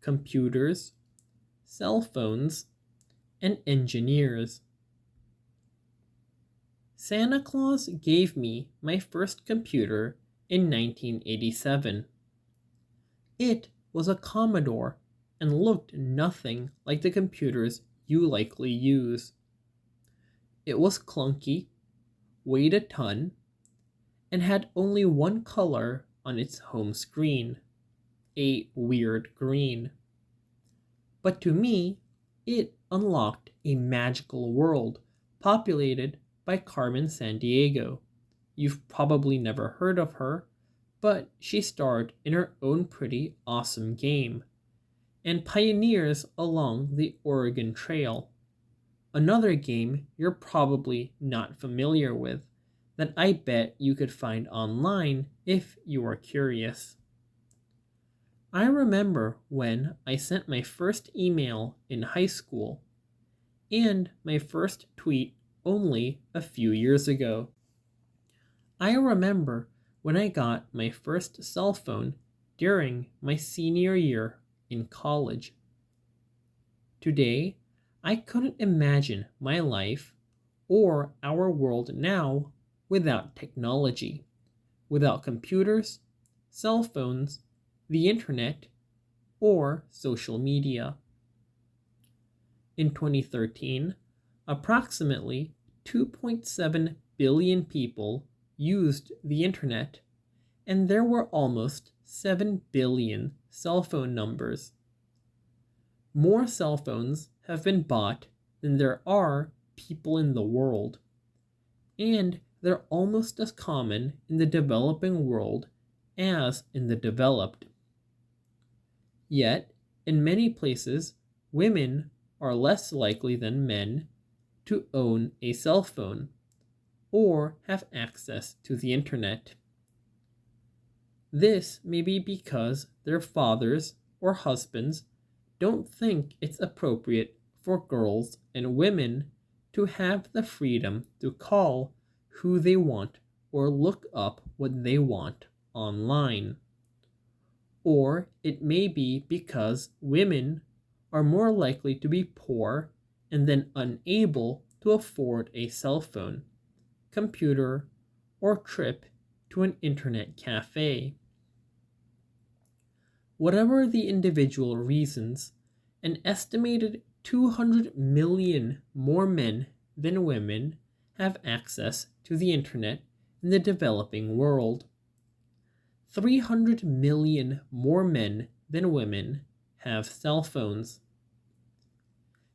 computers, cell phones, and engineers. Santa Claus gave me my first computer in 1987. It was a Commodore and looked nothing like the computers you likely use. It was clunky, weighed a ton, and had only one color on its home screen, a weird green. But to me, it unlocked a magical world populated by Carmen Sandiego. You've probably never heard of her, but she starred in her own pretty awesome game and pioneers along the Oregon Trail, another game you're probably not familiar with that I bet you could find online if you are curious. I remember when I sent my first email in high school and my first tweet only a few years ago. I remember when I got my first cell phone during my senior year in college. Today, I couldn't imagine my life or our world now without technology, without computers, cell phones, the internet, or social media. In 2013, approximately 2.7 billion people used the internet, and there were almost 7 billion cell phone numbers. More cell phones have been bought than there are people in the world, and they're almost as common in the developing world as in the developed. Yet, in many places, women are less likely than men to own a cell phone or have access to the internet. This may be because their fathers or husbands don't think it's appropriate for girls and women to have the freedom to call who they want or look up what they want online. Or it may be because women are more likely to be poor and then unable to afford a cell phone, computer, or trip to an internet cafe. Whatever the individual reasons, an estimated 200 million more men than women have access to the internet in the developing world. 300 million more men than women have cell phones.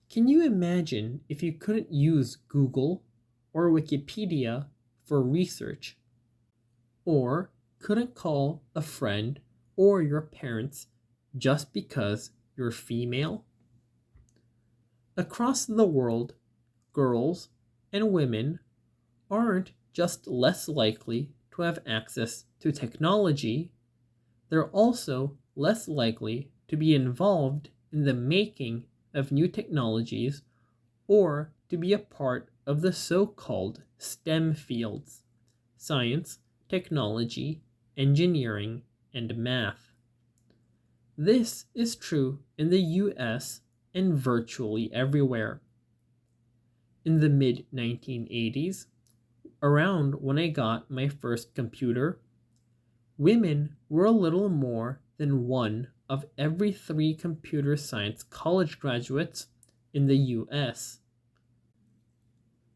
Can you imagine if you couldn't use Google or Wikipedia for research, or couldn't call a friend or your parents just because you're female? Across the world, girls and women aren't just less likely to have access to technology, they're also less likely to be involved in the making of new technologies or to be a part of the so-called STEM fields: science, technology, engineering, and math. This is true in the US and virtually everywhere. In the mid-1980s, around when I got my first computer, women were a little more than one of every 3 computer science college graduates in the US.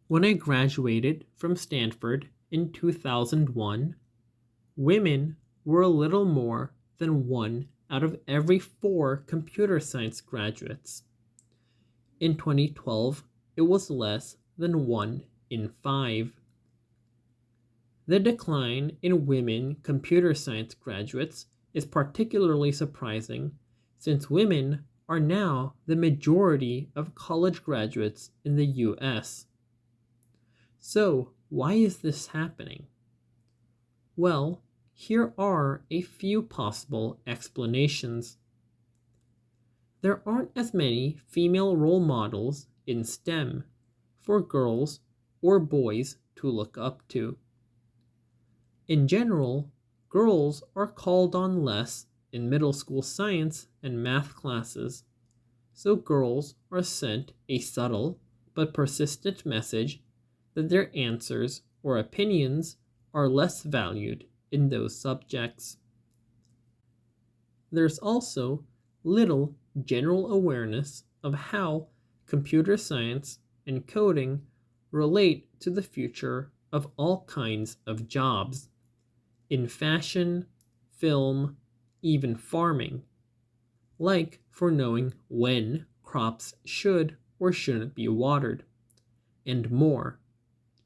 When I graduated from Stanford in 2001, women were a little more than 1 out of every 4 computer science graduates. In 2012, it was less than 1 in 5. The decline in women computer science graduates is particularly surprising since women are now the majority of college graduates in the US. So, why is this happening? Well, here are a few possible explanations. There aren't as many female role models in STEM for girls or boys to look up to. In general, girls are called on less in middle school science and math classes, so girls are sent a subtle but persistent message that their answers or opinions are less valued in those subjects. There's also little general awareness of how computer science and coding relate to the future of all kinds of jobs in fashion, film, even farming, like for knowing when crops should or shouldn't be watered, and more,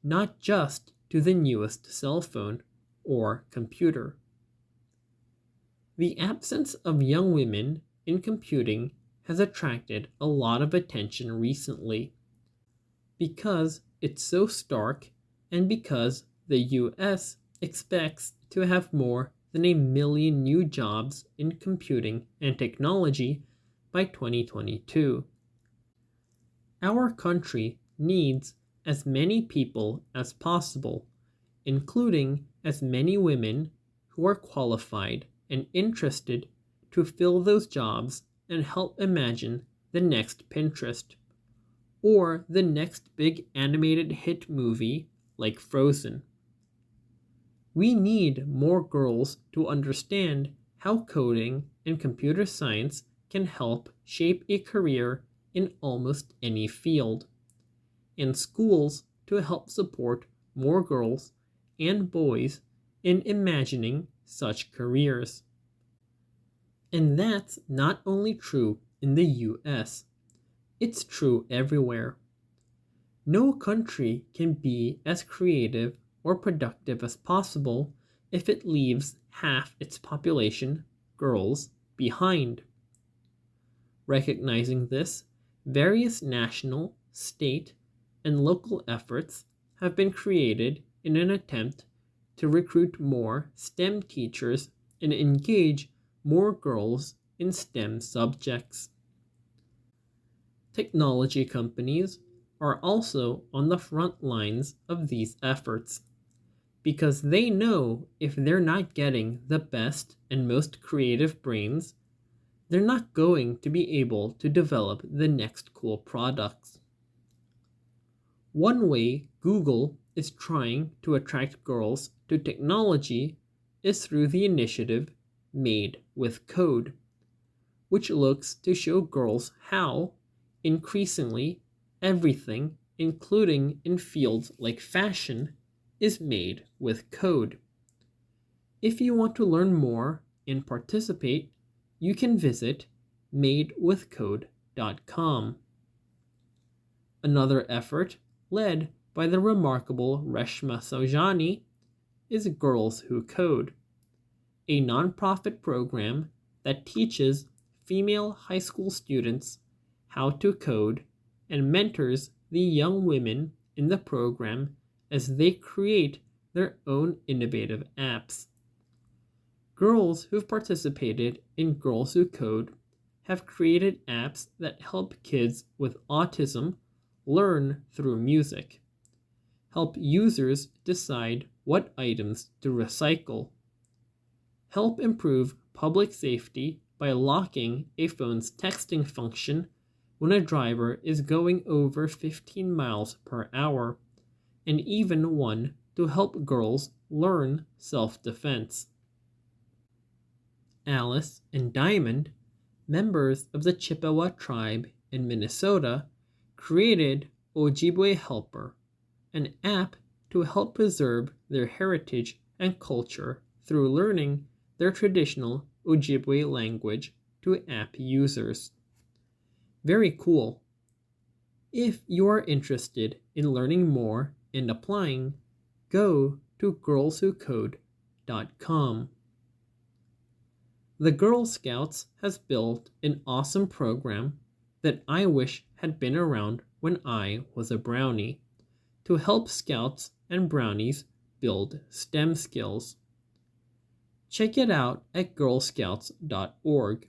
not just to the newest cell phone or computer. The absence of young women in computing has attracted a lot of attention recently because it's so stark and because the US expects to have more than 1 million new jobs in computing and technology by 2022. Our country needs as many people as possible, including as many women who are qualified and interested to fill those jobs and help imagine the next Pinterest or the next big animated hit movie like Frozen. We need more girls to understand how coding and computer science can help shape a career in almost any field, and schools to help support more girls and boys in imagining such careers. And that's not only true in the US, it's true everywhere. No country can be as creative or productive as possible if it leaves half its population, girls, behind. Recognizing this, various national, state, and local efforts have been created in an attempt to recruit more STEM teachers and engage more girls in STEM subjects. Technology companies are also on the front lines of these efforts because they know if they're not getting the best and most creative brains, they're not going to be able to develop the next cool products. One way Google is trying to attract girls to technology is through the initiative Made with Code, which looks to show girls how, increasingly, everything, including in fields like fashion, is made with code. If you want to learn more and participate, you can visit madewithcode.com. Another effort, led by the remarkable Reshma Saujani, is Girls Who Code, a nonprofit program that teaches female high school students how to code and mentors the young women in the program as they create their own innovative apps. Girls who've participated in Girls Who Code have created apps that help kids with autism learn through music, help users decide what items to recycle, help improve public safety by locking a phone's texting function when a driver is going over 15 miles per hour, and even one to help girls learn self-defense. Alice and Diamond, members of the Chippewa tribe in Minnesota, created Ojibwe Helper, an app to help preserve their heritage and culture through learning their traditional Ojibwe language to app users. Very cool. If you are interested in learning more and applying, go to girlswhocode.com. The Girl Scouts has built an awesome program that I wish had been around when I was a brownie to help scouts and brownies build STEM skills. Check it out at girlscouts.org.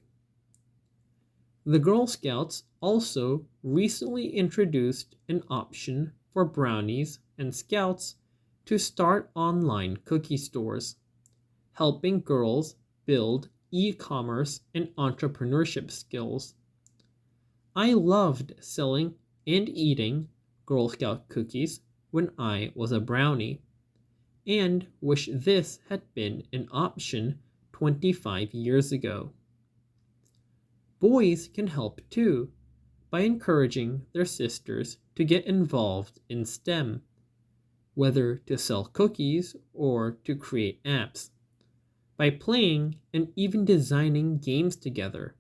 The Girl Scouts also recently introduced an option for brownies and scouts to start online cookie stores, helping girls build e-commerce and entrepreneurship skills. I loved selling and eating Girl Scout cookies when I was a brownie, and wish this had been an option 25 years ago. Boys can help too by encouraging their sisters to get involved in STEM, whether to sell cookies or to create apps, by playing and even designing games together,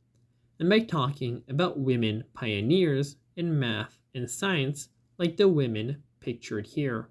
and by talking about women pioneers in math and science like the women pictured here.